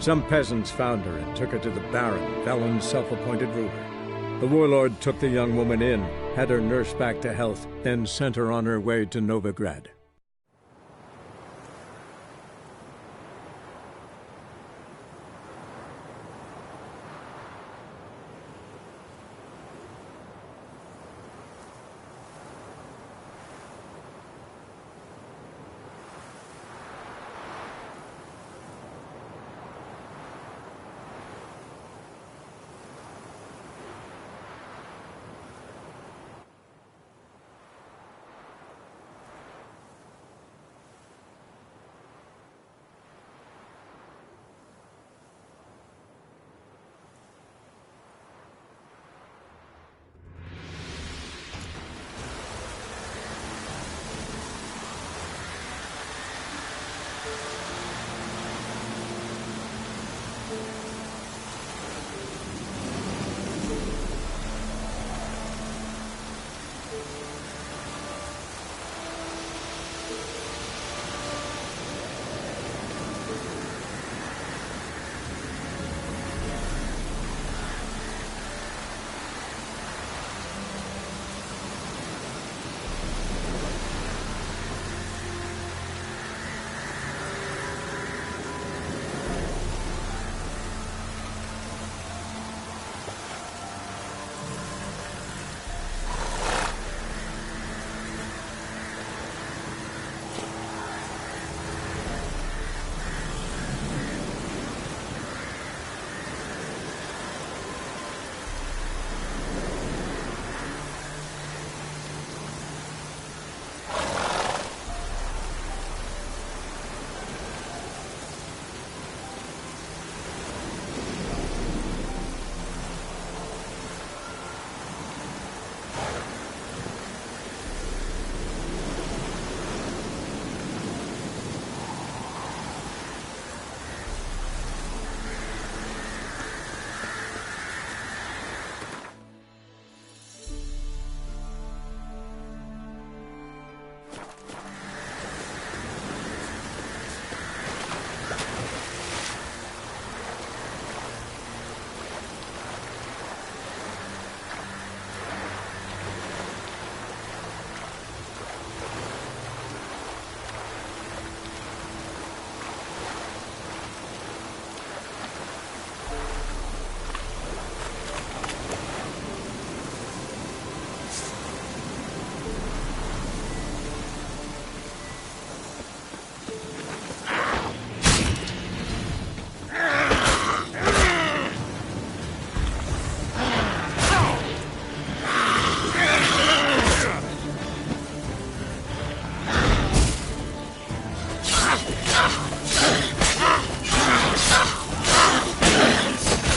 Some peasants found her and took her to the Baron, Valen's self-appointed ruler. The warlord took the young woman in, had her nursed back to health, then sent her on her way to Novigrad.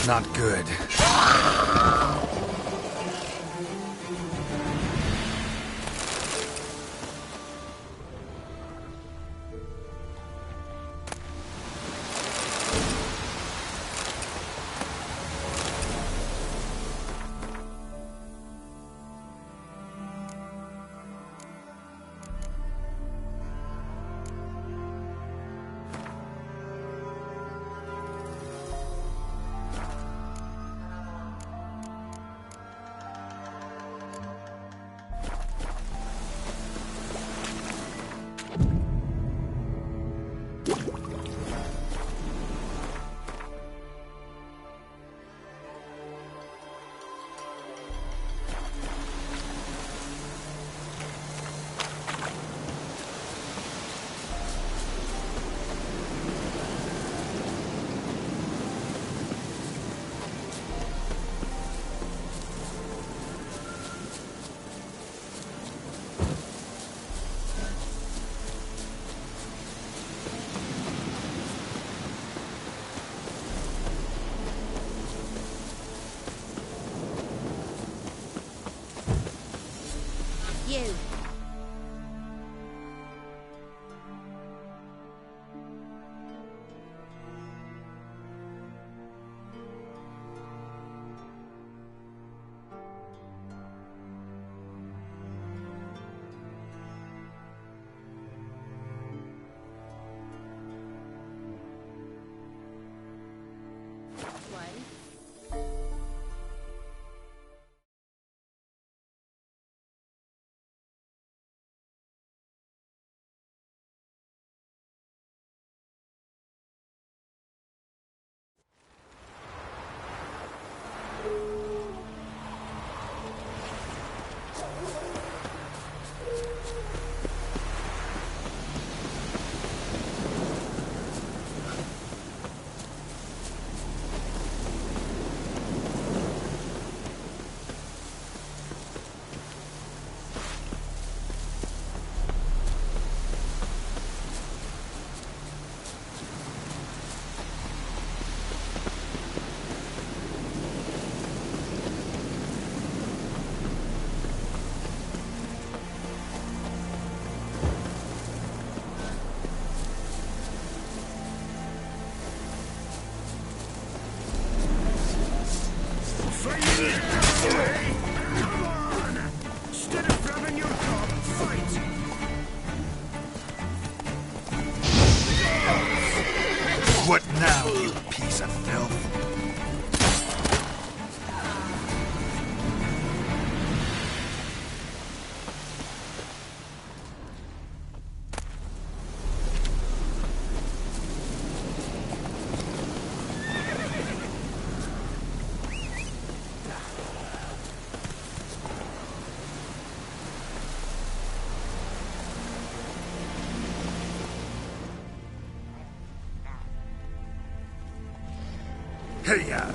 Not good. You. What now, you piece of filth? Hey,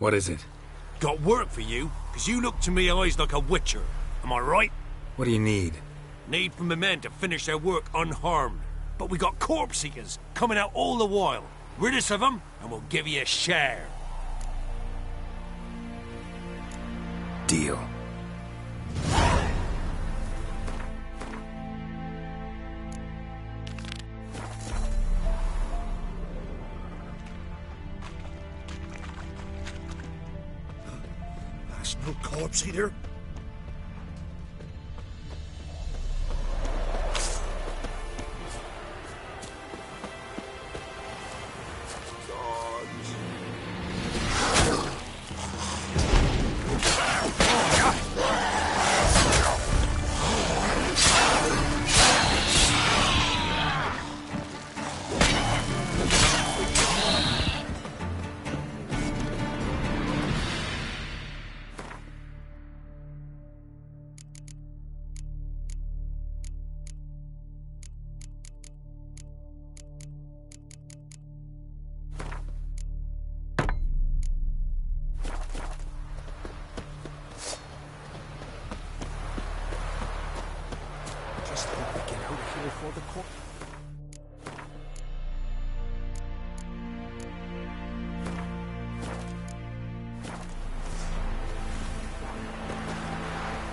What is it? Got work for you, because you look to me eyes like a witcher. Am I right? What do you need? Need from the men to finish their work unharmed. But we got corpse eaters coming out all the while. Rid us of them, and we'll give you a share. Deal. that's no corpse eater.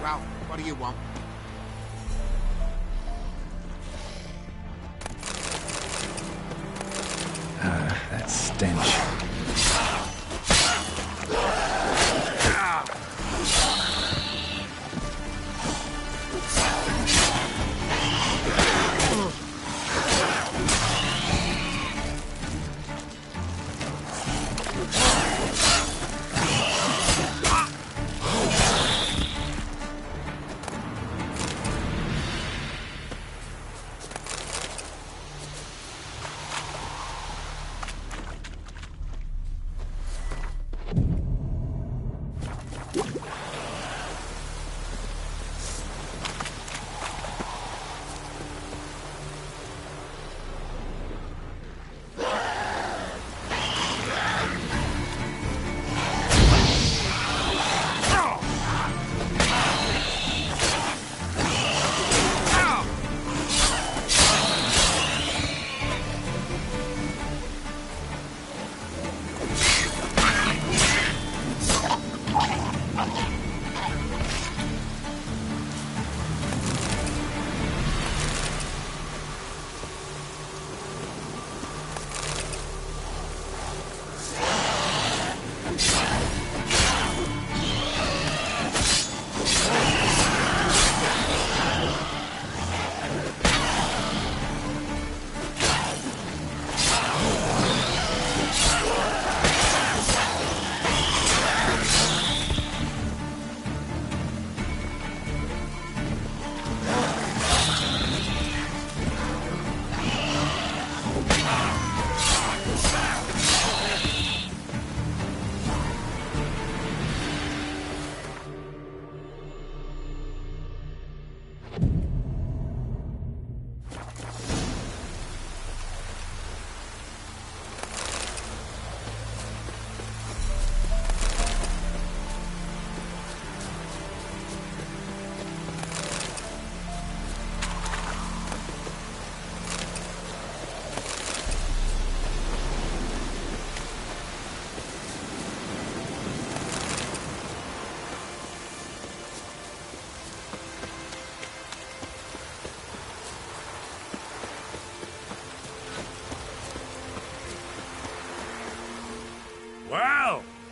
Well, what do you want? That stench.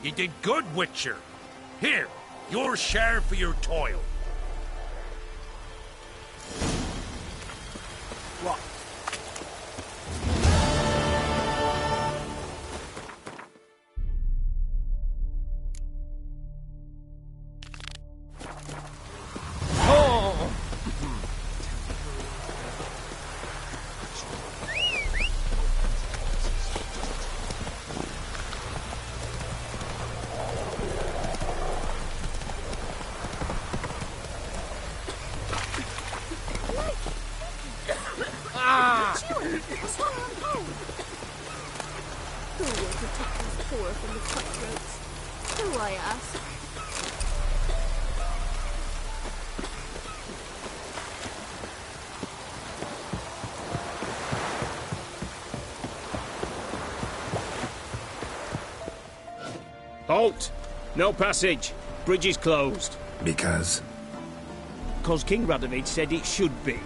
You did good, Witcher. Here, your share for your toil. What? Halt! No passage. Bridge is closed. Because? 'Cause King Radovid said it should be.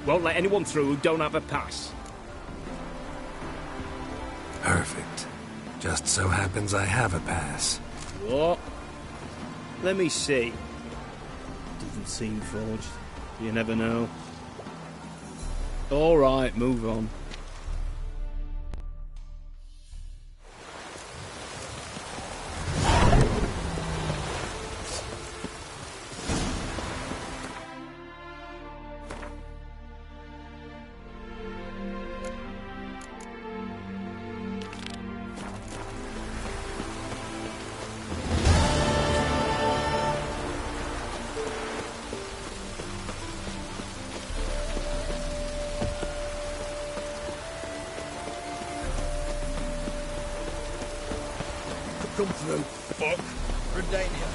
Won't let anyone through who don't have a pass. Perfect. Just so happens I have a pass. What? Let me see. Doesn't seem forged. You never know. All right, move on. Come through. Fuck. Redania.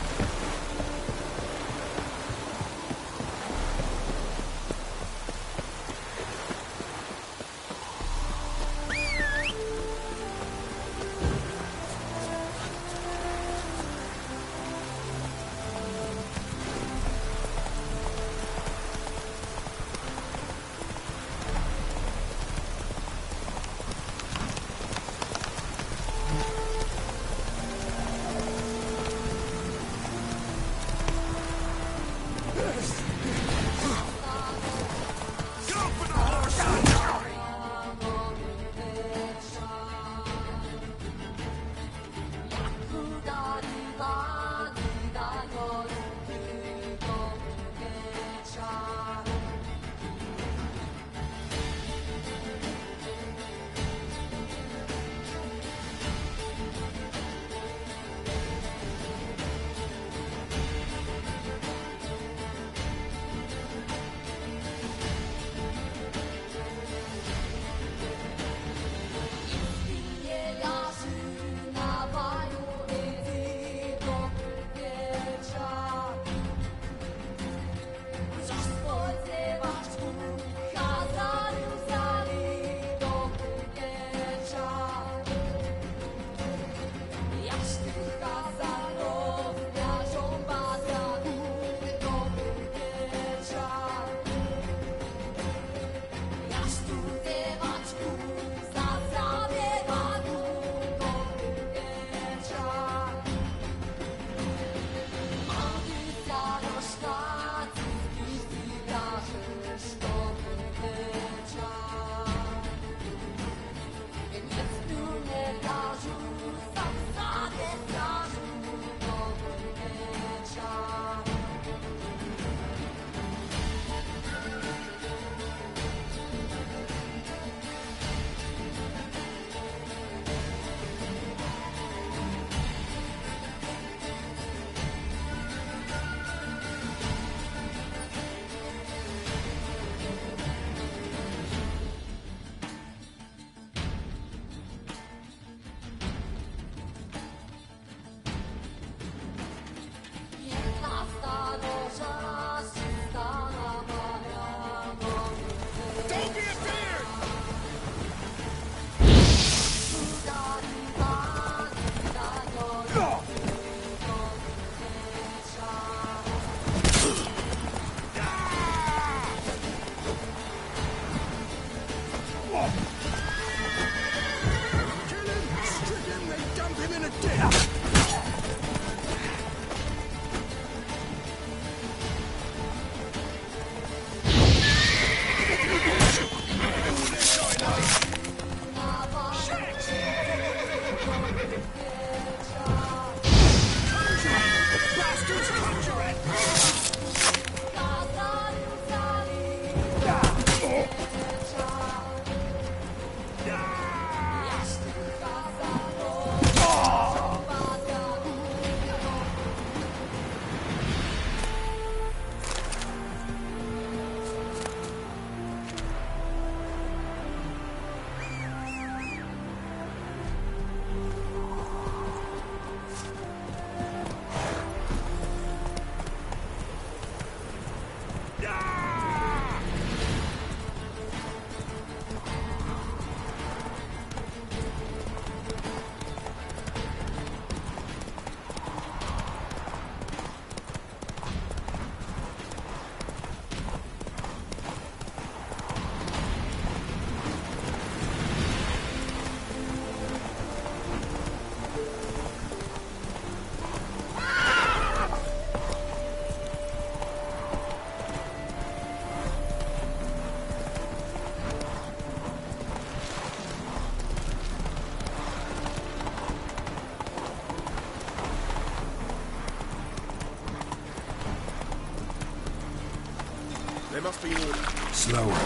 There must be more. Slower.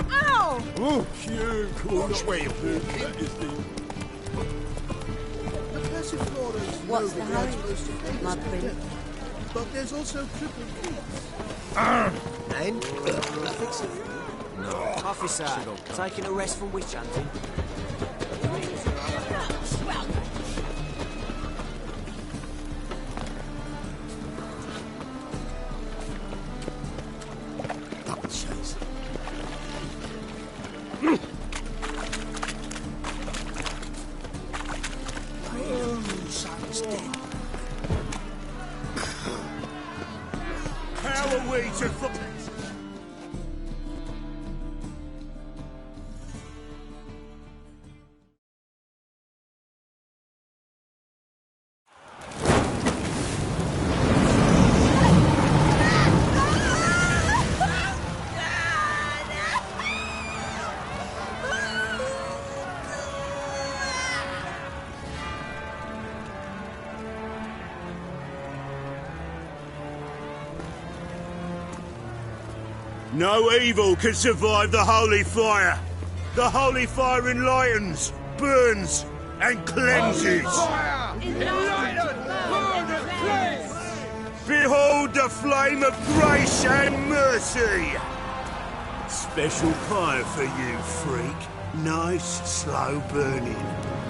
Ow! Oh, watch where you're walking. The Passiflora is What's the Novigrad's hurry? most famous Mud bin. cadet. But there's also Triple Keats. And fix it. Officer, taking a rest from witch hunting. Buckshot. Son's dead. How are we to No evil can survive the holy fire. The holy fire enlightens, burns, and cleanses. Behold the flame of grace and mercy. Special fire for you, freak. Nice, slow burning.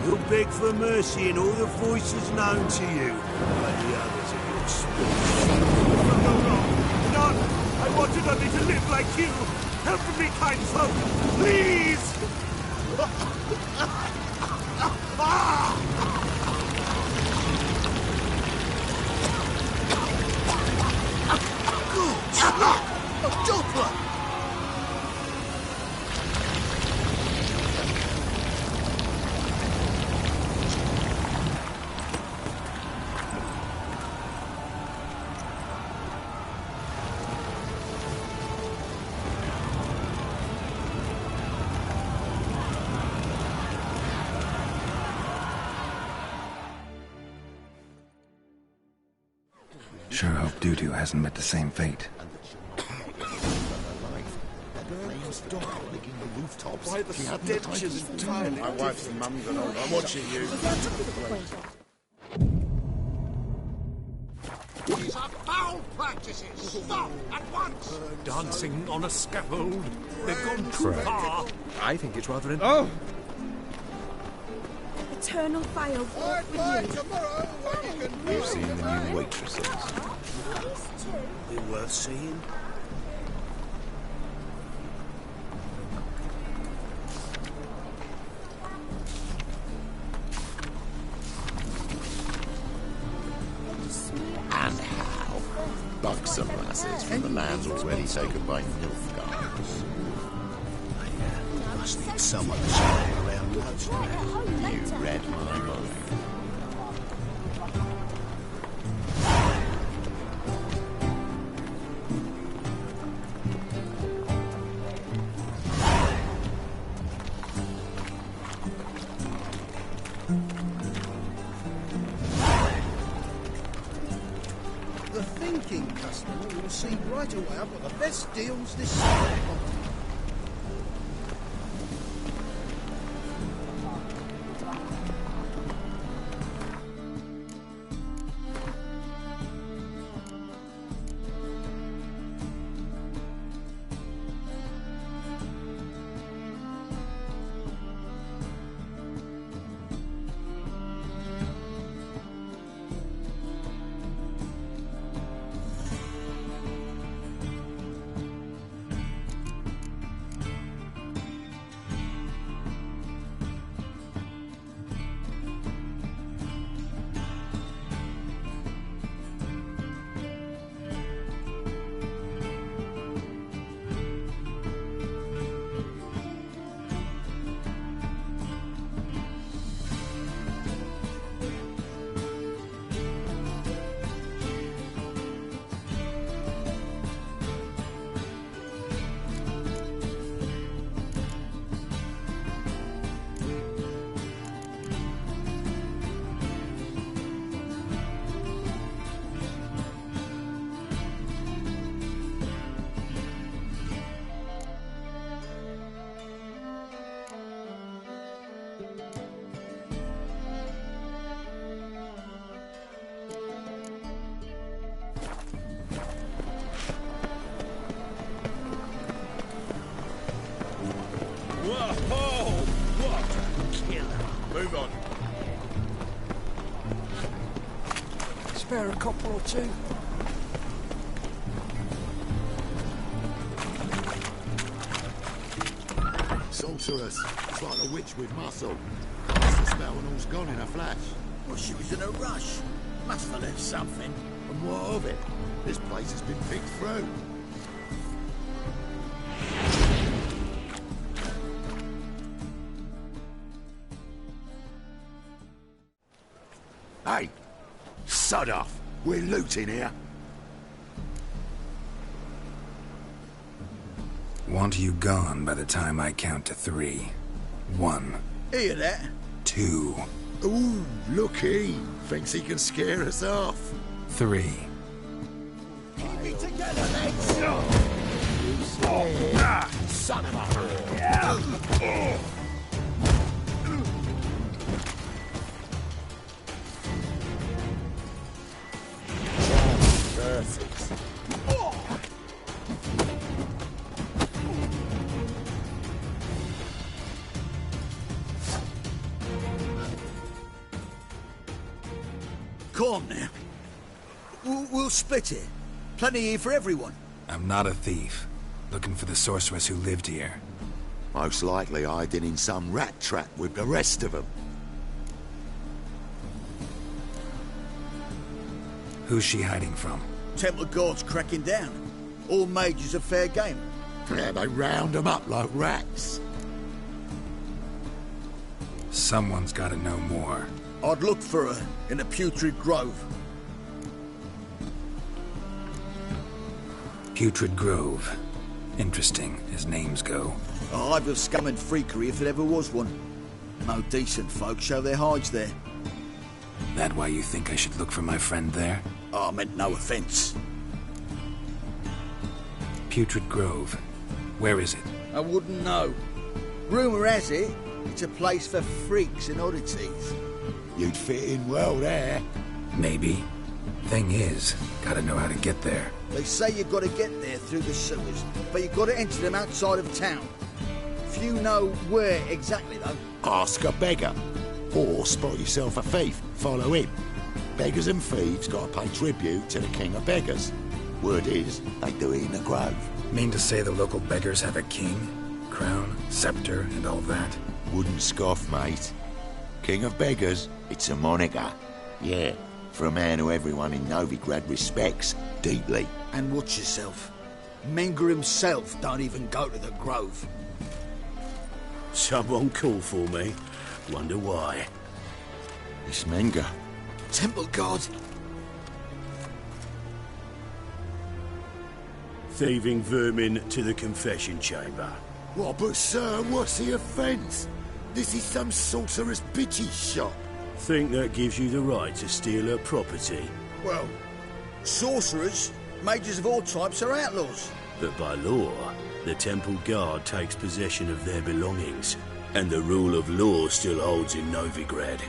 You'll beg for mercy in all the voices known to you by the others of your species. None! I wanted only to live like you! Help me, kind folk! Please! Good! A Doppler! Sure hope Dudu hasn't met the same fate. By the stenches entirely. My wife's and mum's and all. I'm watching you. These are foul practices! Stop at once! Dancing on a scaffold. They've gone too far. I think it's rather an... Oh! Eternal fire walk with you. Tomorrow, when you can You've seen the new waitresses. They're worth seeing. And how? Buxom lasses from the lands already taken by Nilfgaard. Must need someone to show around us. You read my mind. The thinking customer will see right away I've got the best deals this side. move on. Spare a couple or two. Sorceress. It's like a witch with muscle. Must have spell and all's gone in a flash. Well, she was in a rush. Must have left something. And what of it? This place has been picked through. Hey! Sod off! We're looting here. Want you gone by the time I count to 3. 1. Hear that? 2. Ooh, looky! Thinks he can scare us off. 3. Keep it together, lads! Son of a... Come on now. We'll split it. Plenty here for everyone. I'm not a thief. Looking for the sorceress who lived here. Most likely hiding in some rat trap with the rest of them. Who's she hiding from? Temple Guard's cracking down. All mages are fair game. Yeah, they round them up like rats. Someone's gotta know more. I'd look for her in the Putrid Grove. Putrid Grove. Interesting, as names go. A hive of scum and freakery if there ever was one. No decent folk show their hides there. That why you think I should look for my friend there? I meant no offence. Putrid Grove. Where is it? I wouldn't know. Rumour has it, it's a place for freaks and oddities. You'd fit in well there. Maybe. Thing is, gotta know how to get there. They say you've got to get there through the sewers, but you've got to enter them outside of town. Few know where exactly, though. Ask a beggar. Or spot yourself a thief. Follow him. Beggars and thieves got to pay tribute to the king of beggars. Word is, they do it in the grove. Mean to say the local beggars have a king? Crown, scepter, and all that? Wouldn't scoff, mate. King of beggars, it's a moniker. Yeah, for a man who everyone in Novigrad respects deeply. And watch yourself. Menger himself don't even go to the grove. Someone call for me. Wonder why. It's Menger. Temple Guard. Thieving vermin to the confession chamber. What, but sir, what's the offence? This is some sorcerer's bitchy shop. Think that gives you the right to steal her property? Well, sorcerers, mages of all types are outlaws. But by law, the Temple Guard takes possession of their belongings, and the rule of law still holds in Novigrad.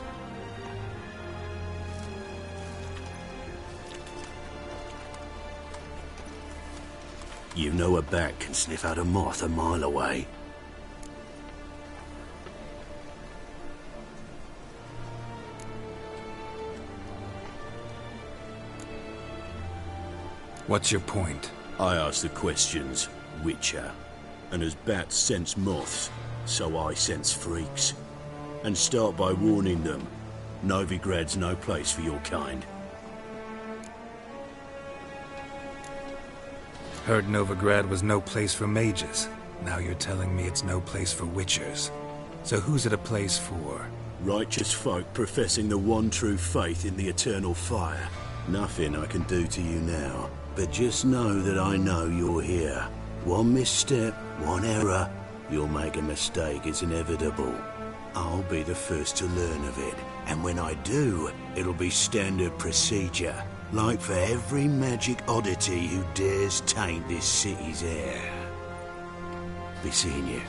You know a bat can sniff out a moth a mile away. What's your point? I ask the questions, Witcher. And as bats sense moths, so I sense freaks. And start by warning them, Novigrad's no place for your kind. Heard Novigrad was no place for mages. Now you're telling me it's no place for witchers. So who's it a place for? Righteous folk professing the one true faith in the eternal fire. Nothing I can do to you now, but just know that I know you're here. One misstep, one error, you'll make a mistake, it's inevitable. I'll be the first to learn of it, and when I do, it'll be standard procedure. Like for every magic oddity who dares taint this city's air. Be seeing you.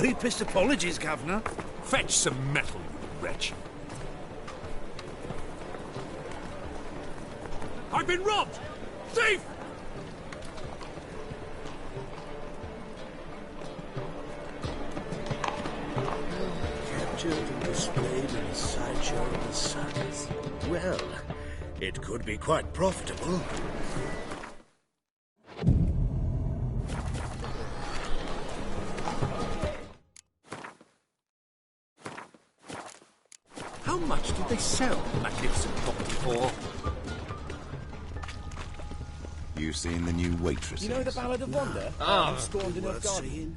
Deepest apologies, Governor. Fetch some metal, you wretch. I've been robbed! Thief! Captured and displayed in a sideshow of the circus. Well, it could be quite profitable. How much did they sell the magnificent property for? You seen the new waitresses? You know the Ballad of Wonder? Ah, Scorned in worth Garden. seeing.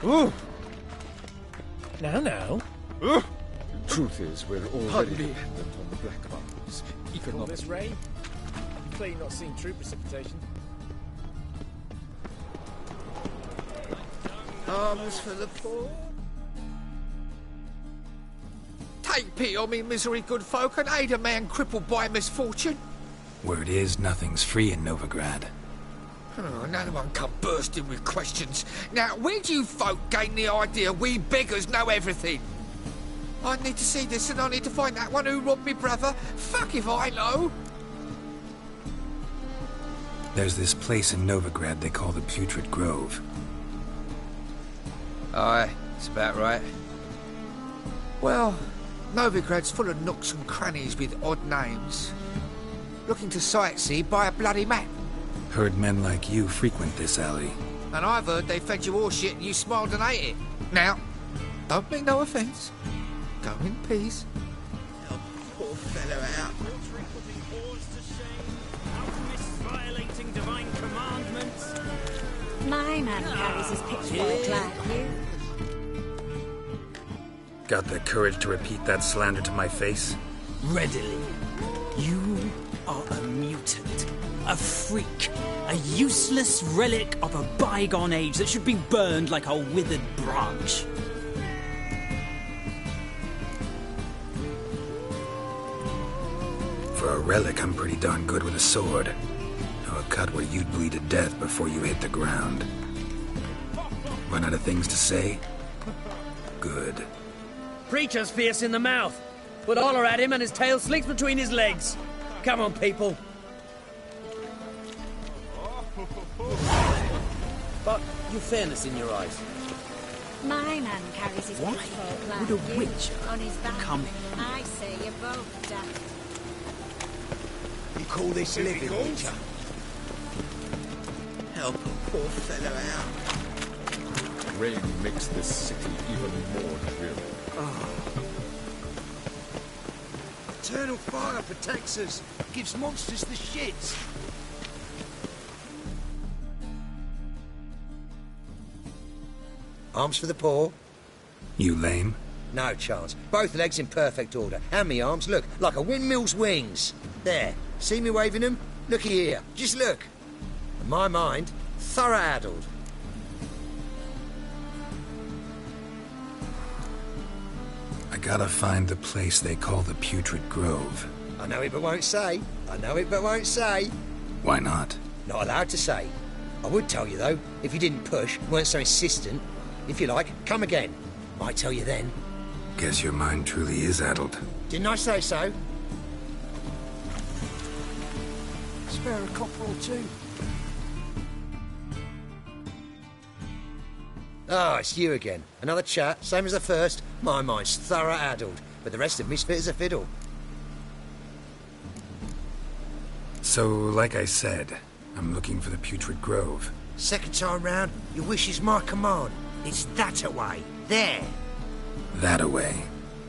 Ooh. Now. The truth is, we're already dependent on the black markets. Even All this rain? Clearly not seen true precipitation. Arms for the poor. Take pity on me, misery, good folk, and aid a man crippled by misfortune. Word is, nothing's free in Novigrad. Oh, another one come bursting with questions. Now, where do you folk gain the idea we beggars know everything? I need to see this and I need to find that one who robbed me brother. Fuck if I know. There's this place in Novigrad they call the Putrid Grove. Aye, it's about right. Well, Novigrad's full of nooks and crannies with odd names. Looking to sightsee, buy a bloody map. Heard men like you frequent this alley. And I've heard they fed you all shit and you smiled and ate it. Now, don't mean no offence. Go in peace. Help the poor fellow out. Violating divine commandments. My man carries his pitchfork like you. Got the courage to repeat that slander to my face? Readily. You are a mutant. A freak. A useless relic of a bygone age that should be burned like a withered branch. For a relic, I'm pretty darn good with a sword. A cut where you'd bleed to death before you hit the ground. Run out of things to say? Good. Preacher's fierce in the mouth. Put holler at him and his tail slinks between his legs. Come on, people. But you've fairness in your eyes. My man carries his Why pitchfork like would a you. witcher On his back. come here? I say you're both daft. You call this living, Witcher? Help a poor fellow out. Rain makes this city even more dreary. Eternal fire protects us. Gives monsters the shits. Arms for the poor? You lame? No chance. Both legs in perfect order. And me arms, look, like a windmill's wings. There. See me waving them? Looky here. Just look. And my mind, thorough addled. Gotta find the place they call the Putrid Grove. I know it but won't say. I know it but won't say. Why not? Not allowed to say. I would tell you, though, if you didn't push, weren't so insistent. If you like, come again. Might tell you then. Guess your mind truly is addled. Didn't I say so? Spare a copper or two. Ah, it's you again. Another chat, same as the first. My mind's thorough addled, but the rest of me's fit as a fiddle. So, like I said, I'm looking for the Putrid Grove. Second time round, your wish is my command. It's that away. There. That away?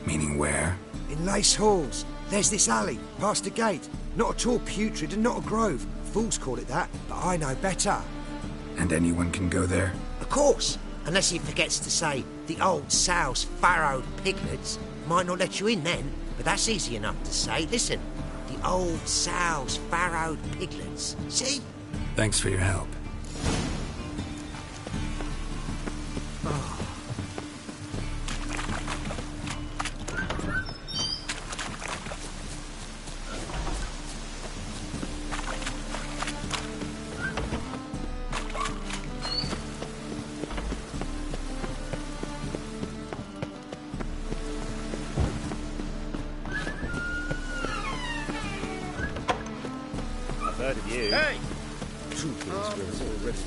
Meaning where? In Lace Halls. There's this alley, past the gate. Not at all putrid and not a grove. Fools call it that, but I know better. And anyone can go there? Of course. Unless he forgets to say, the old sow's farrowed piglets. Might not let you in then, but that's easy enough to say. Listen, the old sow's farrowed piglets. See? Thanks for your help. Heard of you. Hey! Truth is, we're already...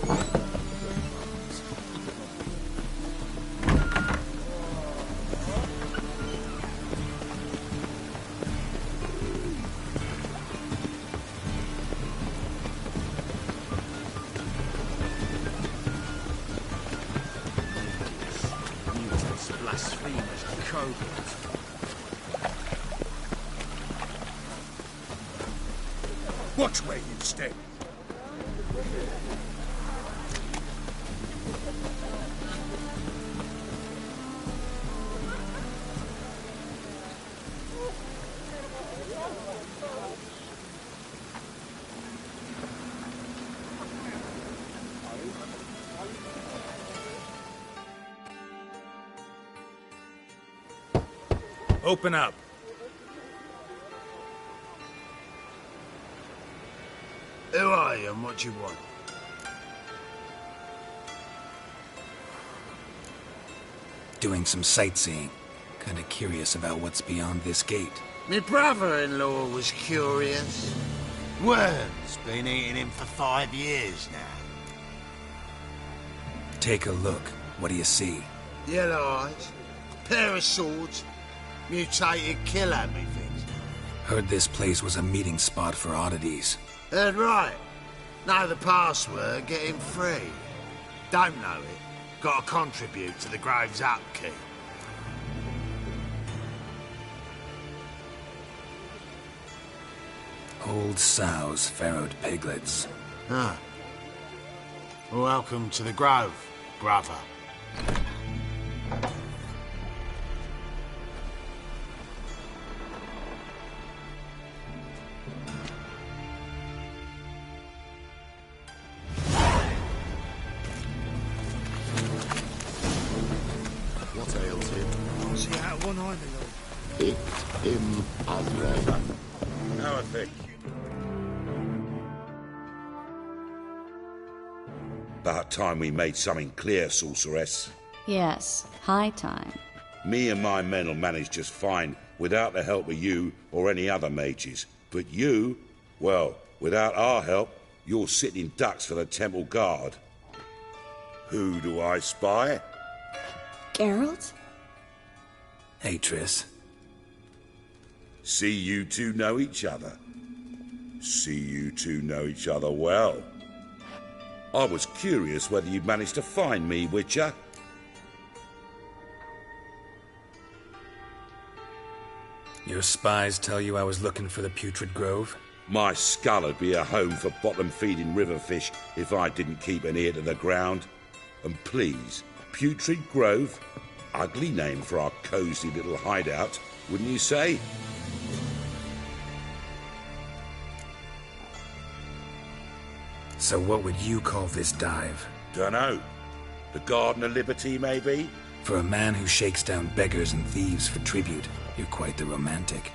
Mutants, blasphemers, kobolds. Watch where you step. Open up. Who are you and what do you want? Doing some sightseeing. Kinda curious about what's beyond this gate. My brother-in-law was curious. Worm's been eating him for 5 years now. Take a look. What do you see? Yellow eyes, pair of swords, mutated killer, methinks. Heard this place was a meeting spot for oddities. Heard right. Know the password, get him free. Don't know it, gotta contribute to the Grove's upkeep. Old sows, farrowed piglets. Ah. Welcome to the Grove, brother. What ails him? What's he out one eye, my lord? It, him, Azrael. How I think. About time we made something clear, sorceress. Yes, high time. Me and my men will manage just fine without the help of you or any other mages. But you, well, without our help, you're sitting ducks for the temple guard. Who do I spy? Geralt? Hey, Triss. See you two know each other. See you two know each other well. I was curious whether you'd managed to find me, Witcher. Your spies tell you I was looking for the Putrid Grove? My skull'd be a home for bottom-feeding river fish if I didn't keep an ear to the ground. And please, Putrid Grove? Ugly name for our cosy little hideout, wouldn't you say? So what would you call this dive? Dunno. The Garden of Liberty, maybe? For a man who shakes down beggars and thieves for tribute, you're quite the romantic.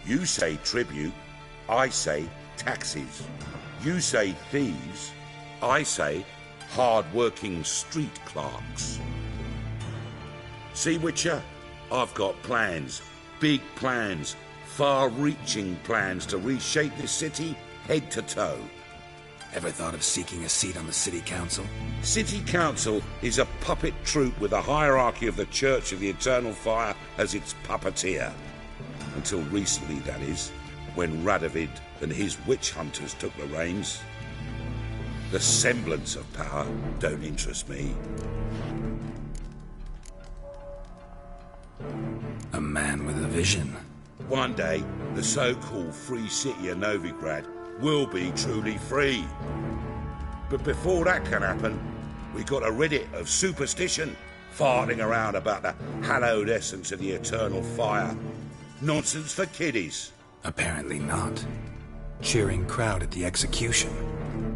You say tribute, I say taxes. You say thieves, I say hard-working street clerks. See, Witcher? I've got plans. Big plans. Far-reaching plans to reshape this city head to toe. Ever thought of seeking a seat on the city council? City council is a puppet troupe with a hierarchy of the Church of the Eternal Fire as its puppeteer. Until recently, that is, when Radovid and his witch hunters took the reins. The semblance of power don't interest me. A man with a vision. One day, the so-called free city of Novigrad will be truly free. But before that can happen, we got to rid it of superstition, farting around about the hallowed essence of the eternal fire. Nonsense for kiddies. Apparently not. Cheering crowd at the execution.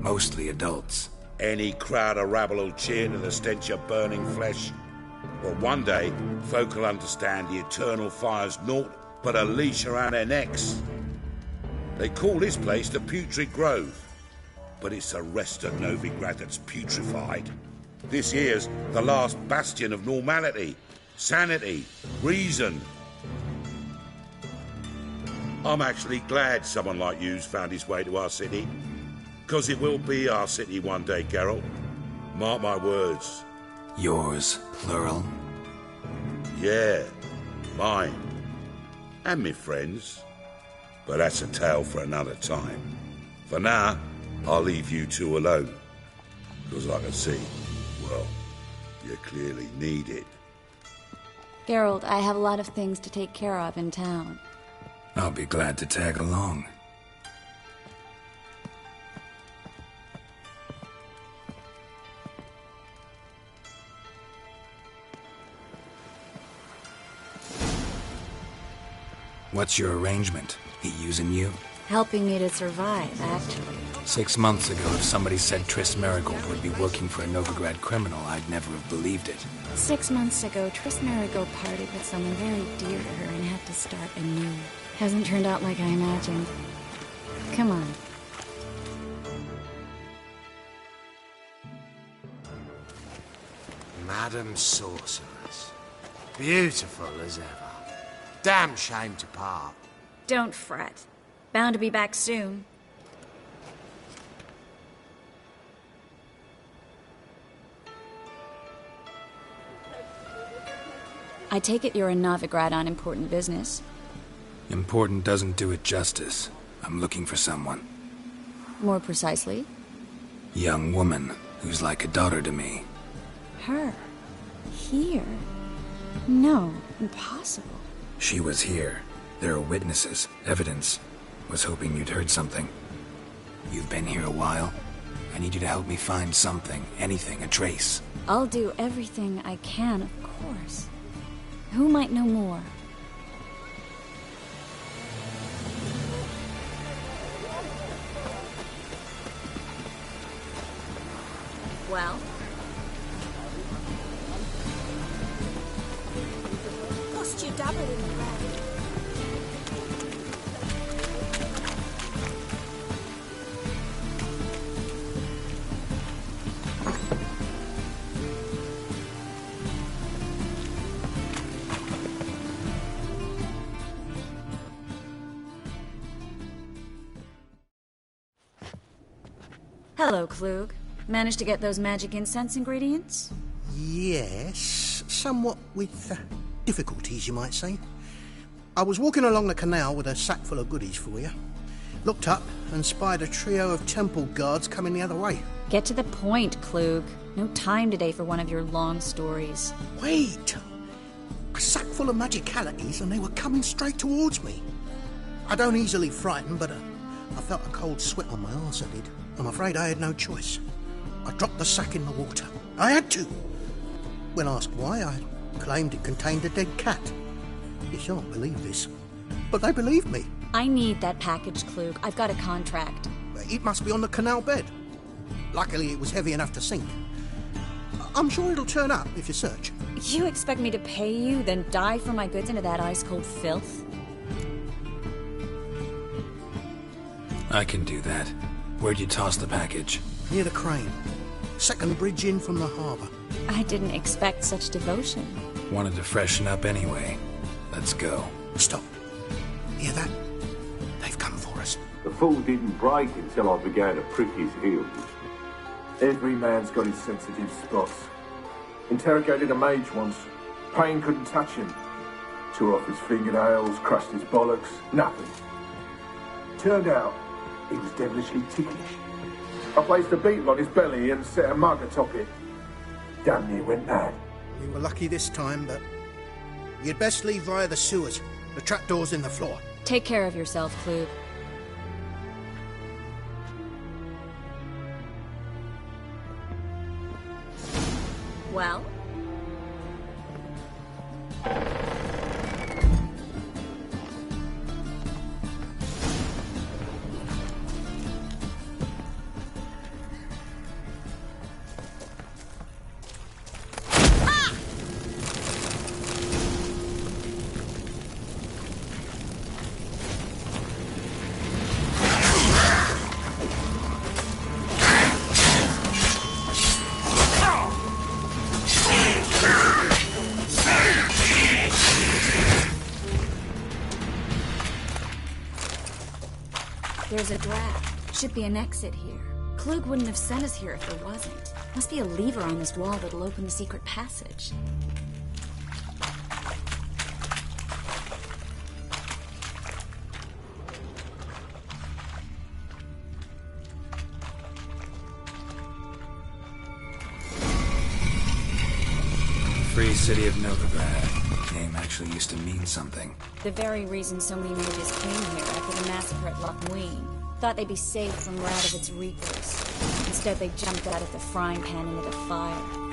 Mostly adults. Any crowd of rabble will cheer to the stench of burning flesh. But one day, folk will understand the eternal fire's naught but a leash around their necks. They call this place the Putrid Grove, but it's the rest of Novigrad that's putrefied. This here's the last bastion of normality, sanity, reason. I'm actually glad someone like you's found his way to our city, because it will be our city one day, Geralt. Mark my words. Yours, plural? Yeah, mine. And me friends. But that's a tale for another time. For now, I'll leave you two alone. Because I can see, well, you clearly need it. Geralt, I have a lot of things to take care of in town. I'll be glad to tag along. What's your arrangement? He using you? Helping me to survive, actually. 6 months ago, if somebody said Triss Merigold would be working for a Novigrad criminal, I'd never have believed it. 6 months ago, Triss Merigold parted with someone very dear to her and had to start anew. Hasn't turned out like I imagined. Come on. Madam Sorceress. Beautiful as ever. Damn shame to part. Don't fret. Bound to be back soon. I take it you're in Novigrad on important business. Important doesn't do it justice. I'm looking for someone. More precisely? Young woman who's like a daughter to me. Her? Here? No, impossible. She was here. There are witnesses, evidence. Was hoping you'd heard something. You've been here a while. I need you to help me find something, anything, a trace. I'll do everything I can, of course. Who might know more? Well? Lost your dabble in the ground. Hello, Klug. Managed to get those magic incense ingredients? Yes, somewhat with difficulties, you might say. I was walking along the canal with a sack full of goodies for you. Looked up and spied a trio of temple guards coming the other way. Get to the point, Klug. No time today for one of your long stories. Wait! A sack full of magicalities and they were coming straight towards me. I don't easily frighten, but I felt a cold sweat on my arse, I did. I'm afraid I had no choice. I dropped the sack in the water. I had to. When asked why, I claimed it contained a dead cat. You shan't believe this, but they believed me. I need that package, Klug. I've got a contract. It must be on the canal bed. Luckily, it was heavy enough to sink. I'm sure it'll turn up if you search. You expect me to pay you, then dive for my goods into that ice-cold filth? I can do that. Where'd you toss the package? Near the crane. Second bridge in from the harbour. I didn't expect such devotion. Wanted to freshen up anyway. Let's go. Stop. Hear that? They've come for us. The fool didn't break until I began to prick his heels. Every man's got his sensitive spots. Interrogated a mage once. Pain couldn't touch him. Tore off his fingernails, crushed his bollocks, nothing. Turned out, he was devilishly ticklish. I placed a beetle on his belly and set a mug atop it. Damn near went mad. We were lucky this time, but you'd best leave via the sewers. The trapdoor's in the floor. Take care of yourself, Klug. Well? There's a draft. Should be an exit here. Klug wouldn't have sent us here if there wasn't. Must be a lever on this wall that'll open the secret passage. Free city of Novigrad. Name actually used to mean something. The very reason so many mages came here after the massacre at Loch Ween. Thought they'd be safe from wrath of its reapers. Instead, they jumped out of the frying pan into the fire.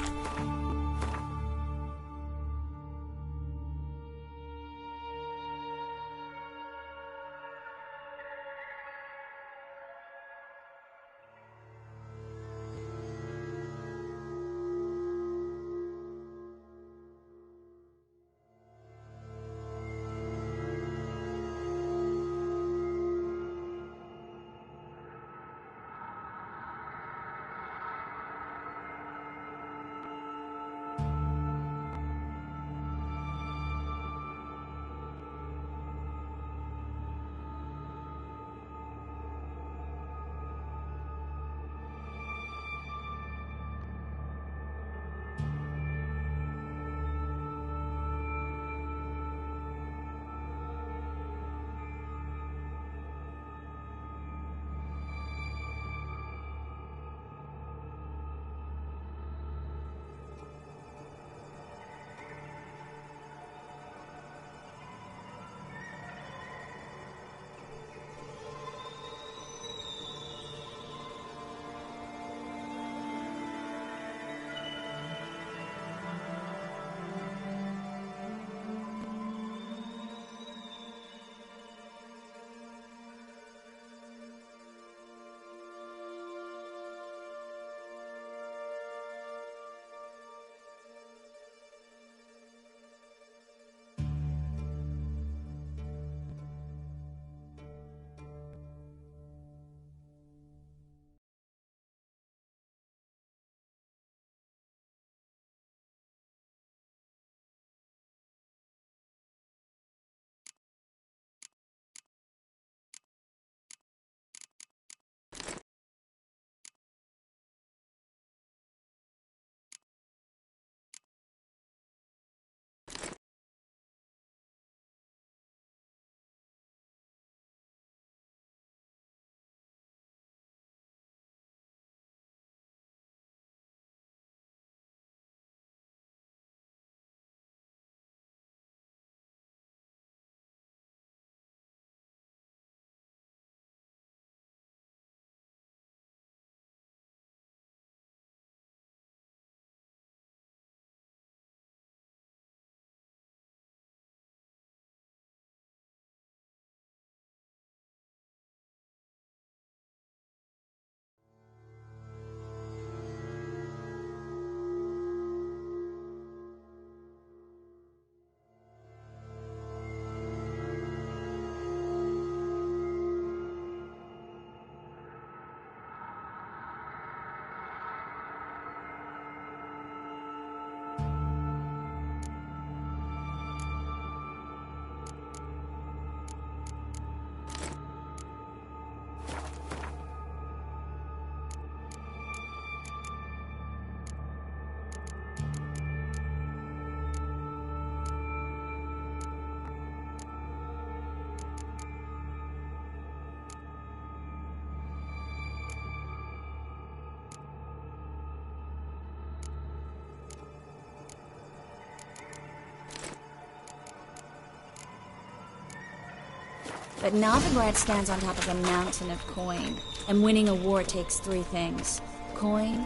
But Novigrad stands on top of a mountain of coin, and winning a war takes 3 things. Coin,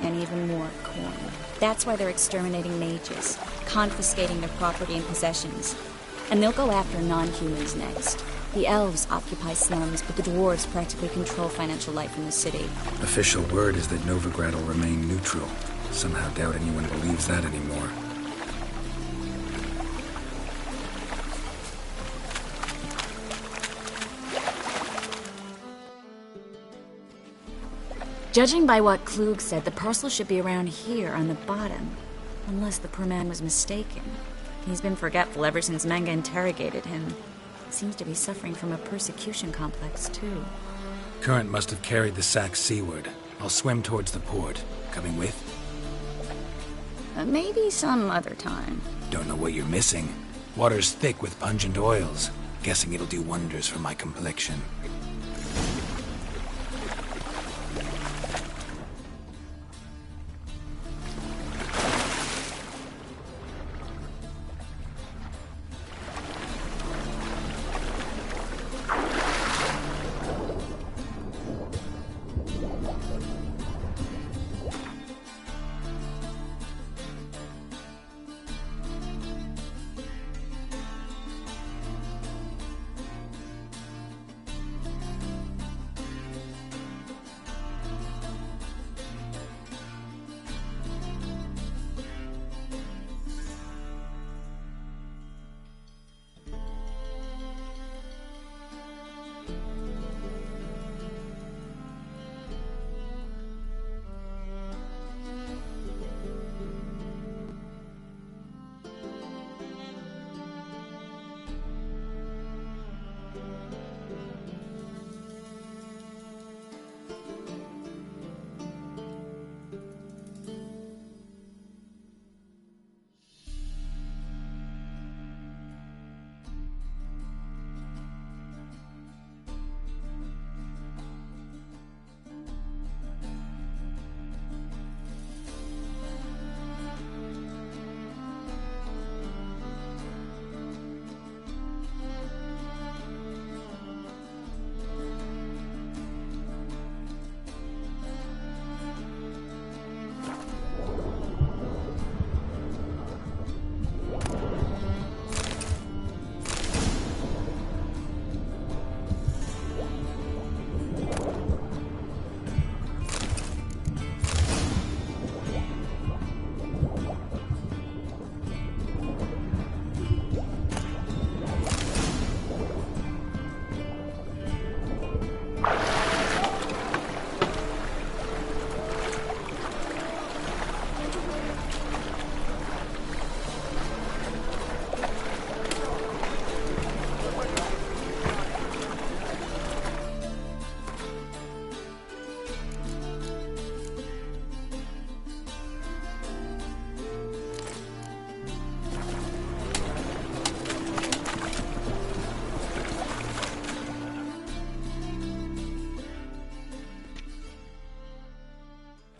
and even more coin. That's why they're exterminating mages, confiscating their property and possessions. And they'll go after non-humans next. The elves occupy slums, but the dwarves practically control financial life in the city. Official word is that Novigrad will remain neutral. Somehow doubt anyone believes that anymore. Judging by what Klug said, the parcel should be around here on the bottom. Unless the poor man was mistaken. He's been forgetful ever since Manga interrogated him. Seems to be suffering from a persecution complex, too. Current must have carried the sack seaward. I'll swim towards the port. Coming with? Maybe some other time. Don't know what you're missing. Water's thick with pungent oils. Guessing it'll do wonders for my complexion.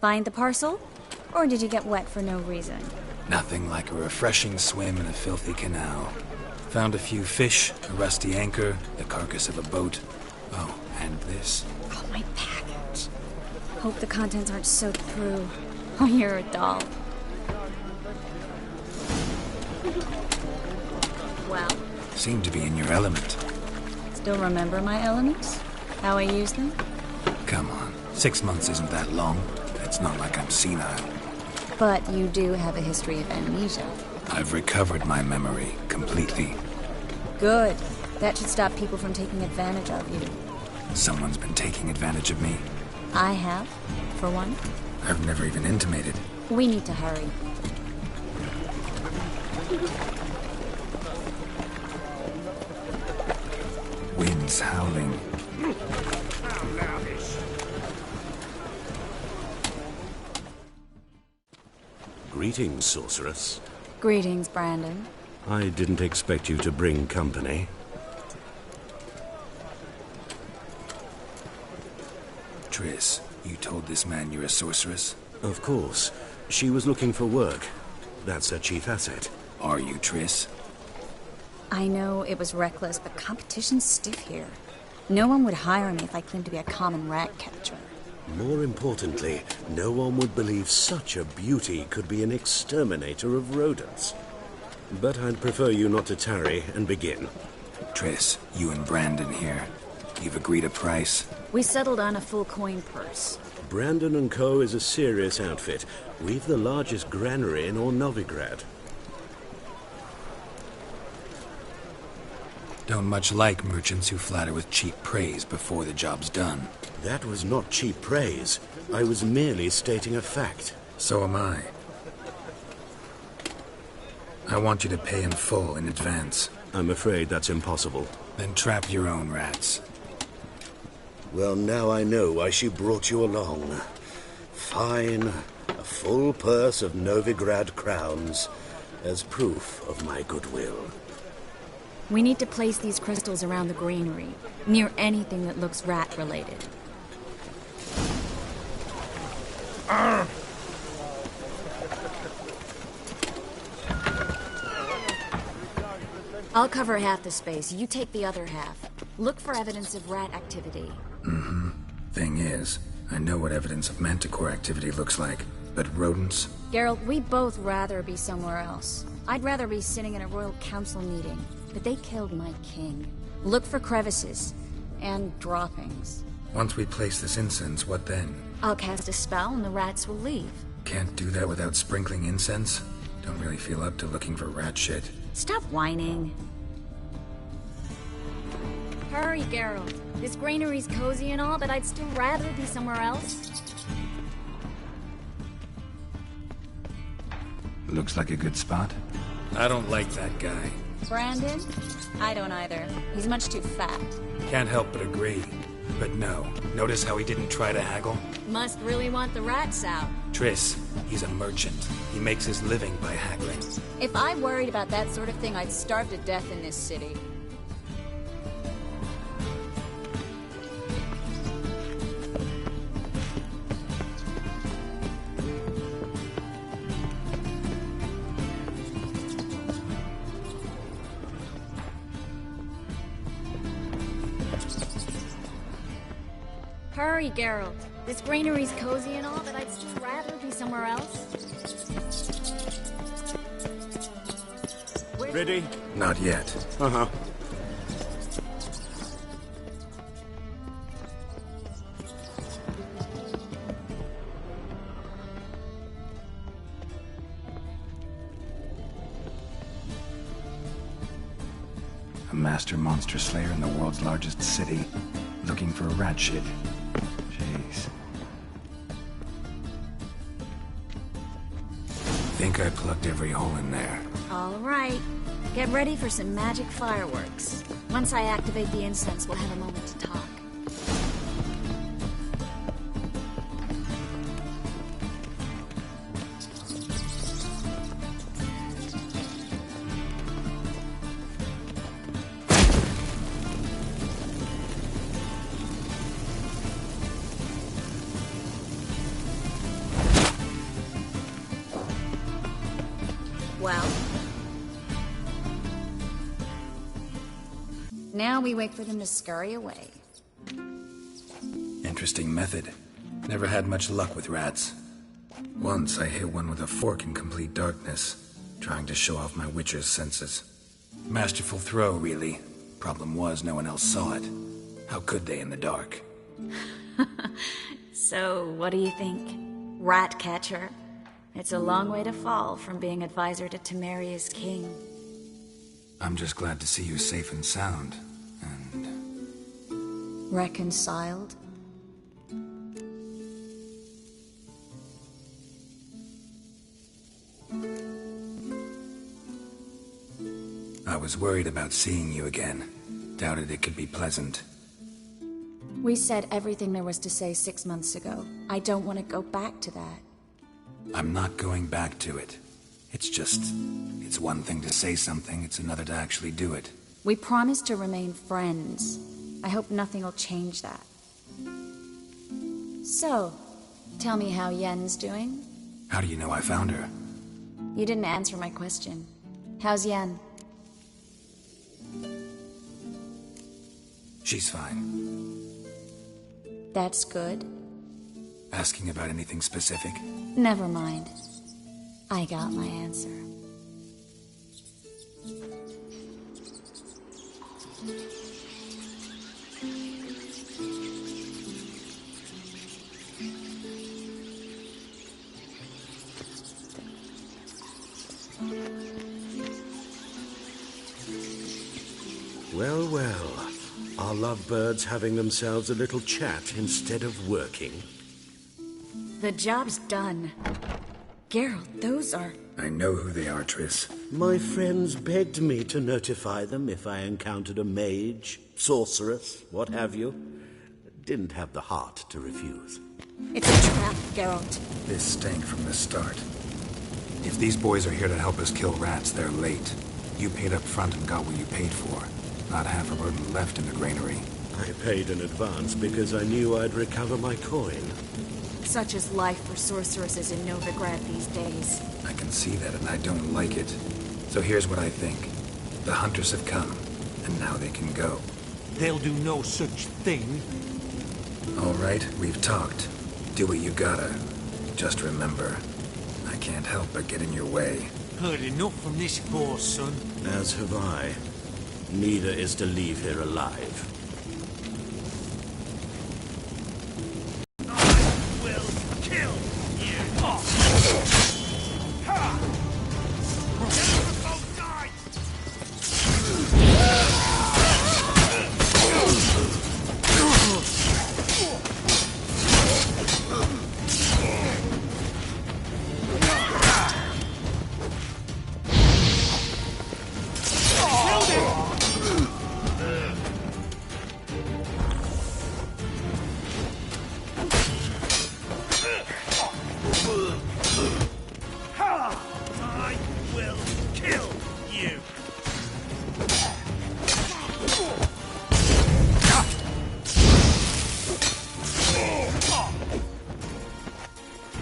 Find the parcel? Or did you get wet for no reason? Nothing like a refreshing swim in a filthy canal. Found a few fish, a rusty anchor, the carcass of a boat. Oh, and this. Oh, my package. Hope the contents aren't soaked through. Oh, you're a doll. Well. Seem to be in your element. Still remember my elements? How I use them? Come on. 6 months isn't that long. It's not like I'm senile. But you do have a history of amnesia. I've recovered my memory completely. Good. That should stop people from taking advantage of you. Someone's been taking advantage of me. I have, for one. I've never even intimated. We need to hurry. Wind's howling. Greetings, sorceress. Greetings, Brandon. I didn't expect you to bring company. Triss, you told this man you're a sorceress? Of course. She was looking for work. That's her chief asset. Are you, Triss? I know it was reckless, but competition's stiff here. No one would hire me if I claimed to be a common rat catcher. More importantly, no one would believe such a beauty could be an exterminator of rodents. But I'd prefer you not to tarry and begin. Triss, you and Brandon here. You've agreed a price? We settled on a full coin purse. Brandon & Co. is a serious outfit. We've the largest granary in all Novigrad. Don't much like merchants who flatter with cheap praise before the job's done. That was not cheap praise. I was merely stating a fact. So am I. I want you to pay in full in advance. I'm afraid that's impossible. Then trap your own rats. Well, now I know why she brought you along. Fine. A full purse of Novigrad crowns as proof of my goodwill. We need to place these crystals around the granary, near anything that looks rat-related. I'll cover half the space, you take the other half. Look for evidence of rat activity. Mm-hmm. Thing is, I know what evidence of manticore activity looks like, but rodents? Geralt, we'd both rather be somewhere else. I'd rather be sitting in a royal council meeting, but they killed my king. Look for crevices and droppings. Once we place this incense, what then? I'll cast a spell and the rats will leave. Can't do that without sprinkling incense? Don't really feel up to looking for rat shit. Stop whining. Hurry, Geralt. This granary's cozy and all, but I'd still rather be somewhere else. Looks like a good spot. I don't like that guy. Brandon? I don't either. He's much too fat. Can't help but agree. But no. Notice how he didn't try to haggle? Must really want the rats out. Triss, he's a merchant. He makes his living by haggling. If I worried about that sort of thing, I'd starve to death in this city. Hurry, Geralt. This granary's cozy and all, but I'd still rather be somewhere else. Ready? Not yet. Uh-huh. A master monster slayer in the world's largest city, looking for a rat shit. Jeez. Think I plugged every hole in there. All right. Get ready for some magic fireworks. Once I activate the incense, we'll have a moment to talk. Well, now we wait for them to scurry away. Interesting method. Never had much luck with rats. Once I hit one with a fork in complete darkness, trying to show off my witcher's senses. Masterful throw, really. Problem was, no one else saw it. How could they in the dark? So, what do you think? Rat catcher? It's a long way to fall from being advisor to Temeria's king. I'm just glad to see you safe and sound, and... Reconciled? I was worried about seeing you again. Doubted it could be pleasant. We said everything there was to say 6 months ago. I don't want to go back to that. I'm not going back to it. It's one thing to say something, it's another to actually do it. We promised to remain friends. I hope nothing will change that. So, tell me how Yen's doing? How do you know I found her? You didn't answer my question. How's Yen? She's fine. That's good. Asking about anything specific? Never mind. I got my answer. Well, well. Are lovebirds having themselves a little chat instead of working? The job's done. Geralt, those are... I know who they are, Triss. My friends begged me to notify them if I encountered a mage, sorceress, what have you. Didn't have the heart to refuse. It's a trap, Geralt. This stank from the start. If these boys are here to help us kill rats, they're late. You paid up front and got what you paid for. Not half a burden left in the granary. I paid in advance because I knew I'd recover my coin. Such is life for sorceresses in Novigrad these days. I can see that, and I don't like it. So here's what I think. The hunters have come, and now they can go. They'll do no such thing. All right, we've talked. Do what you gotta. Just remember, I can't help but get in your way. Heard enough from this force, son. As have I. Neither is to leave here alive.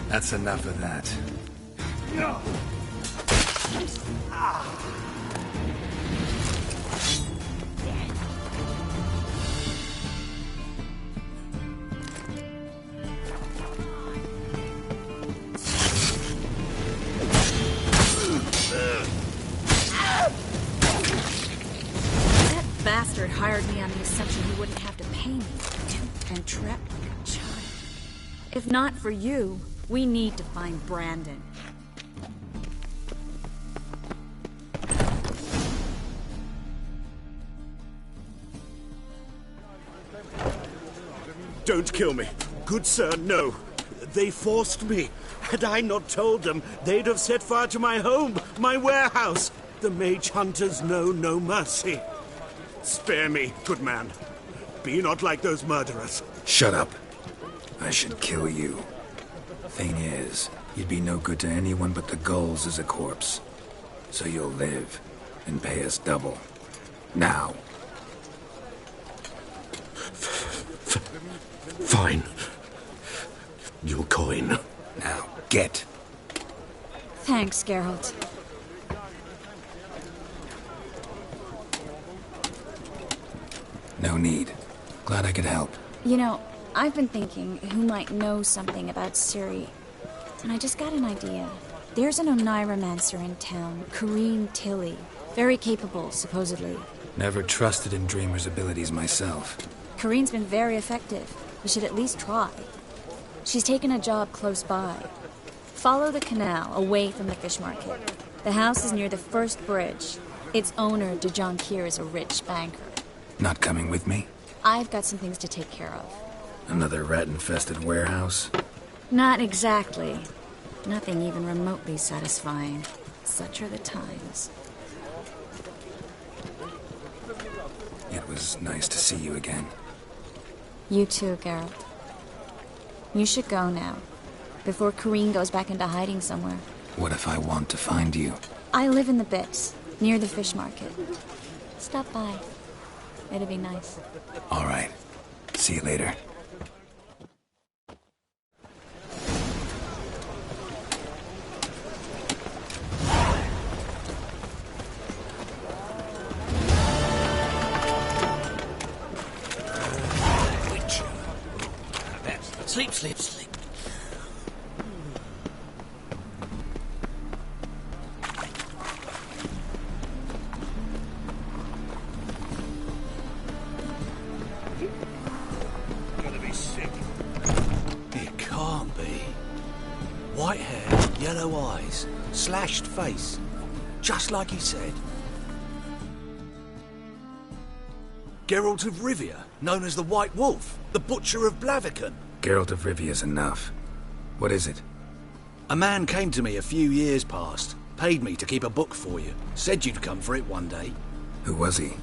That's enough of that. That bastard hired me on the assumption he wouldn't have to pay me. And trapped like a child. If not for you, we need to find Brandon. Don't kill me. Good sir, no. They forced me. Had I not told them, they'd have set fire to my home, my warehouse. The mage hunters know no mercy. Spare me, good man. Be not like those murderers. Shut up. I should kill you. Thing is, you'd be no good to anyone but the gulls as a corpse. So you'll live and pay us double. Now. Fine. Your coin. Now, get. Thanks, Geralt. No need. Glad I could help. You know, I've been thinking who might know something about Ciri. And I just got an idea. There's an Oneiromancer in town, Corrine Tilly. Very capable, supposedly. Never trusted in Dreamer's abilities myself. Corrine's been very effective. We should at least try. She's taken a job close by. Follow the canal, away from the fish market. The house is near the first bridge. Its owner, Dejon Kier, is a rich banker. Not coming with me? I've got some things to take care of. Another rat-infested warehouse? Not exactly. Nothing even remotely satisfying. Such are the times. It was nice to see you again. You too, Geralt. You should go now, before Corrine goes back into hiding somewhere. What if I want to find you? I live in the Bix, near the fish market. Stop by. It'd be nice. All right. See you later. Sleep, sleep, sleep. Gonna be sick. It can't be. White hair, yellow eyes, slashed face. Just like he said. Geralt of Rivia, known as the White Wolf, the Butcher of Blaviken. Geralt of Rivia's enough. What is it? A man came to me a few years past, paid me to keep a book for you, said you'd come for it one day. Who was he?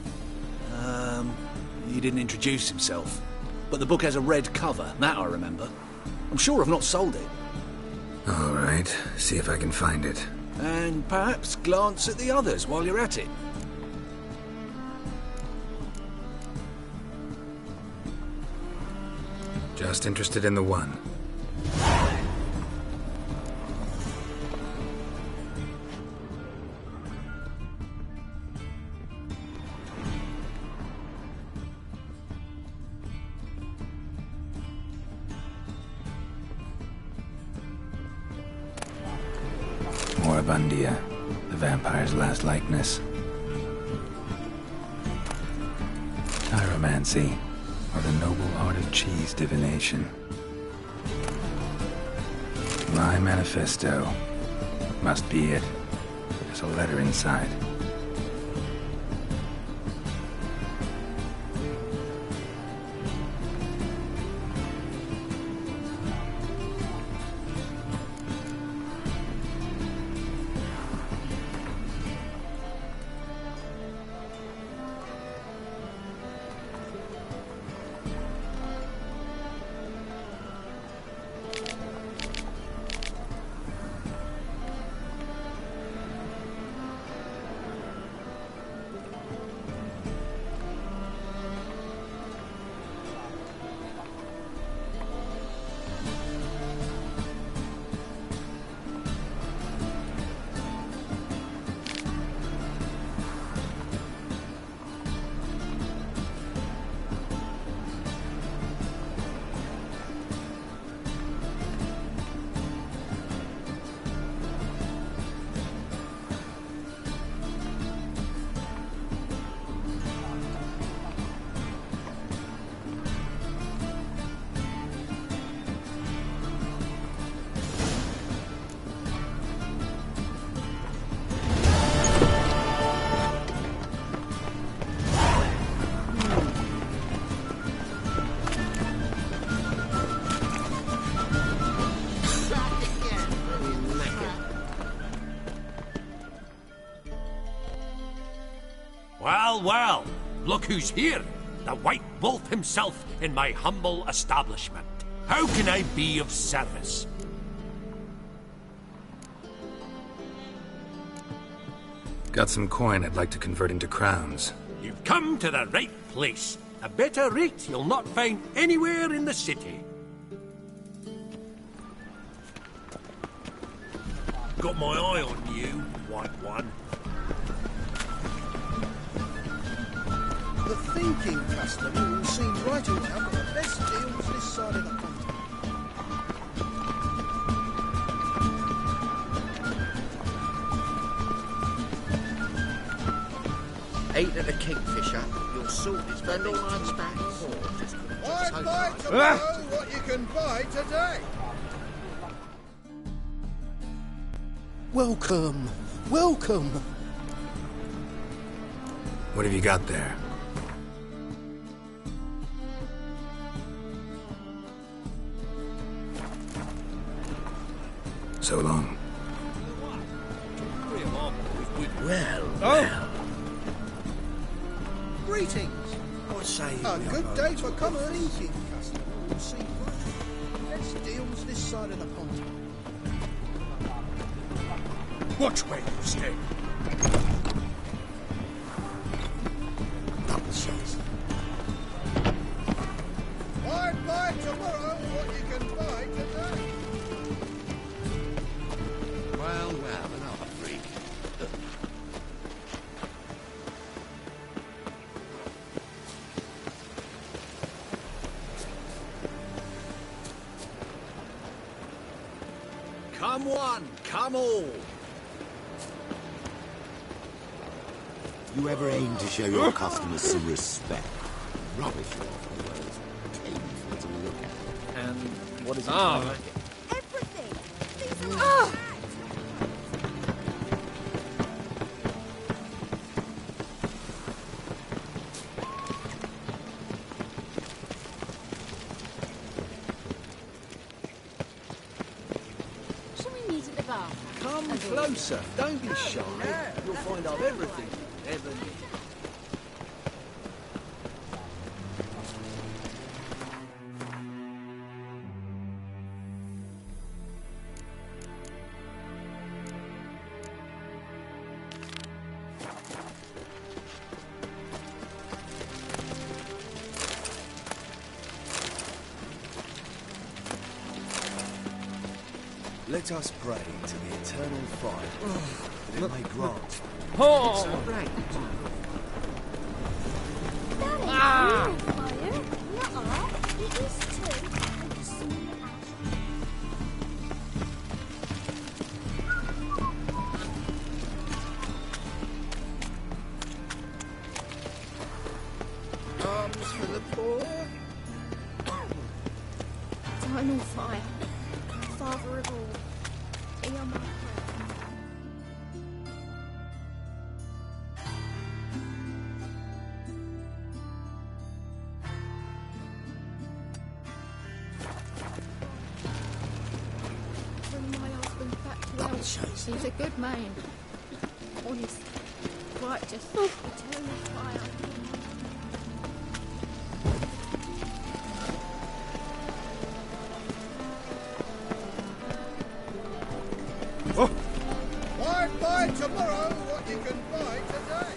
He didn't introduce himself. But the book has a red cover, that I remember. I'm sure I've not sold it. All right, see if I can find it. And perhaps glance at the others while you're at it. Just interested in the one. Moribundia, the vampire's last likeness. Pyromancy, or the noble art of cheese divination. My manifesto. Must be it. There's a letter inside. Well, look who's here. The White Wolf himself in my humble establishment. How can I be of service? Got some coin I'd like to convert into crowns. You've come to the right place. A better rate you'll not find anywhere in the city. Got my eye on you, White One. The thinking customer will see right away I've got the best deals this side of the pond. Eight at the Kingfisher, you'll sort his vendor lines back. Why buy tomorrow what you can buy today? Welcome, welcome. What have you got there? So long. Well. Greetings. What say you? A good day for common thinking customer will see best deals this side of the pond. Watch where you stay. Double shots. Why buy tomorrow what you can buy today? Well, another freak. Come one, come all. You ever aim to show your customers some respect? Rubbish you offer those painful to look at. And what is it? Everything! Shall we meet at the bar? Come closer. Don't be shy. You'll find I've everything you ever need. Let us pray to the eternal fire that it may grant. Oh. That ain't fire. Nuh-uh. It is too. Arms for the poor. Eternal fire. Father of all. Hear my prayer. Bring my husband back to health. He's a good man. Honest. Righteous. Eternal fire. Buy tomorrow what you can buy today.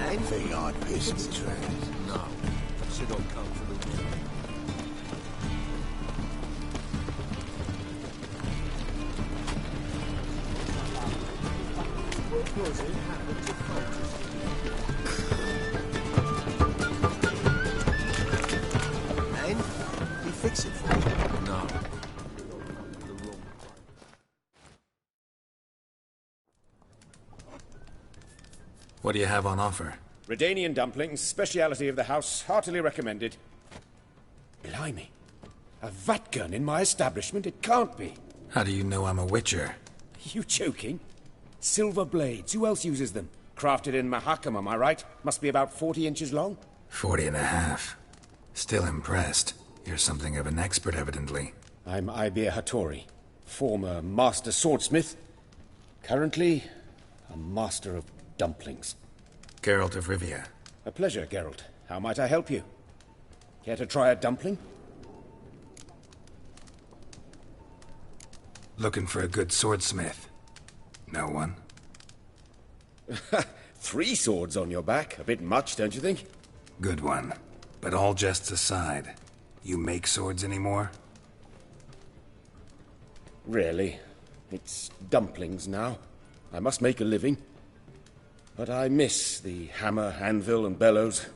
Anything I'd piss me trash. No. Should not come for the winter. What was it happened to Fulton? And he fix it for you. No. What do you have on offer? Redanian dumplings, speciality of the house, heartily recommended. Blimey. A vatgun in my establishment? It can't be. How do you know I'm a witcher? Are you joking? Silver blades, who else uses them? Crafted in Mahakam, am I right? Must be about 40 inches long? 40 and a half. Still impressed. You're something of an expert, evidently. I'm Ibir Hattori, former master swordsmith. Currently, a master of dumplings. Geralt of Rivia. A pleasure, Geralt. How might I help you? Care to try a dumpling? Looking for a good swordsmith. No one? 3 swords on your back. A bit much, don't you think? Good one. But all jests aside, you make swords anymore? Really? It's dumplings now. I must make a living. But I miss the hammer, anvil, and bellows.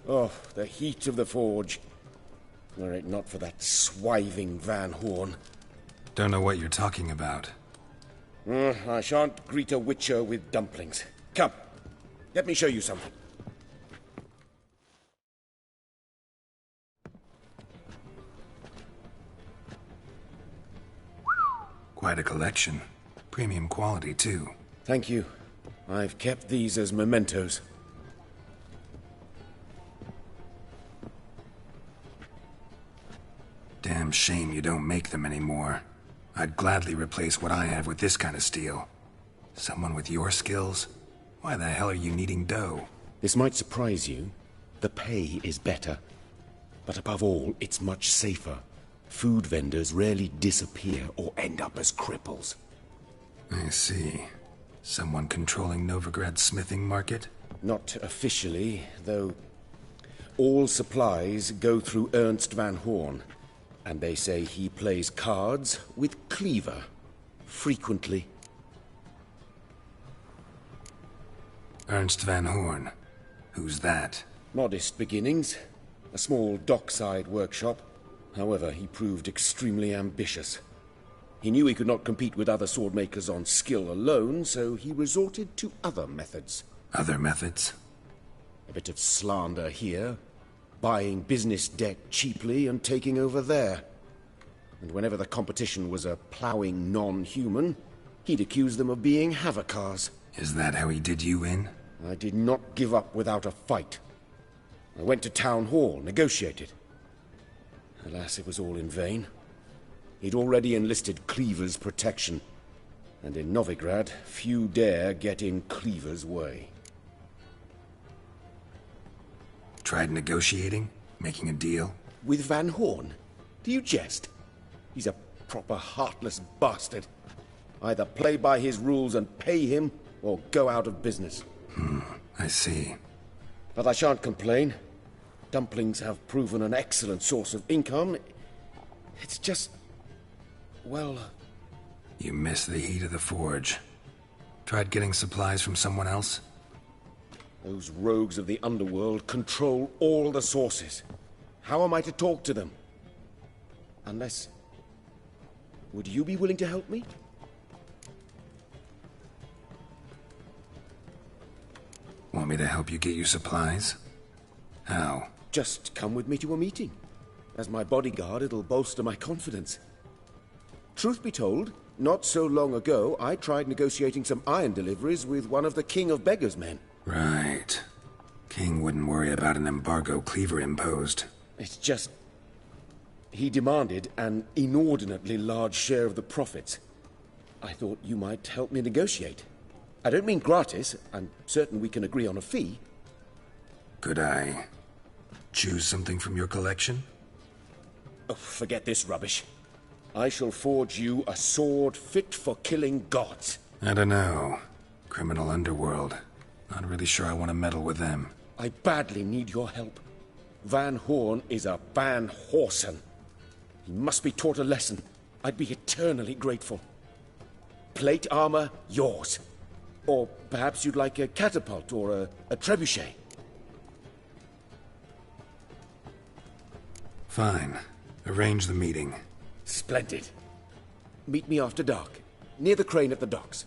Oh, the heat of the forge. Were it not for that swiving Van Horn. Don't know what you're talking about. I shan't greet a witcher with dumplings. Come, let me show you something. Quite a collection. Premium quality, too. Thank you. I've kept these as mementos. Damn shame you don't make them anymore. I'd gladly replace what I have with this kind of steel. Someone with your skills? Why the hell are you needing dough? This might surprise you. The pay is better. But above all, it's much safer. Food vendors rarely disappear or end up as cripples. I see. Someone controlling Novigrad's smithing market? Not officially, though all supplies go through Ernst van Horn, and they say he plays cards with Cleaver, frequently. Ernst van Horn? Who's that? Modest beginnings. A small dockside workshop. However, he proved extremely ambitious. He knew he could not compete with other swordmakers on skill alone, so he resorted to other methods. Other methods? A bit of slander here, buying business debt cheaply and taking over there. And whenever the competition was a ploughing non-human, he'd accuse them of being Havocars. Is that how he did you in? I did not give up without a fight. I went to Town Hall, negotiated. Alas, it was all in vain. He'd already enlisted Cleaver's protection, and in Novigrad, few dare get in Cleaver's way. Tried negotiating? Making a deal? With Van Horn? Do you jest? He's a proper heartless bastard. Either play by his rules and pay him, or go out of business. I see. But I shan't complain. Dumplings have proven an excellent source of income. It's just... well... You miss the heat of the forge. Tried getting supplies from someone else? Those rogues of the underworld control all the sources. How am I to talk to them? Unless... would you be willing to help me? Want me to help you get you supplies? How? Just come with me to a meeting. As my bodyguard, it'll bolster my confidence. Truth be told, not so long ago, I tried negotiating some iron deliveries with one of the King of Beggars' men. Right. King wouldn't worry about an embargo Cleaver imposed. It's just... he demanded an inordinately large share of the profits. I thought you might help me negotiate. I don't mean gratis. I'm certain we can agree on a fee. Could I choose something from your collection? Oh, forget this rubbish. I shall forge you a sword fit for killing gods. I don't know. Criminal underworld. Not really sure I want to meddle with them. I badly need your help. Van Horn is a Van Horsen. He must be taught a lesson. I'd be eternally grateful. Plate armor, yours. Or perhaps you'd like a catapult or a trebuchet. Fine. Arrange the meeting. Splendid. Meet me after dark, near the crane at the docks.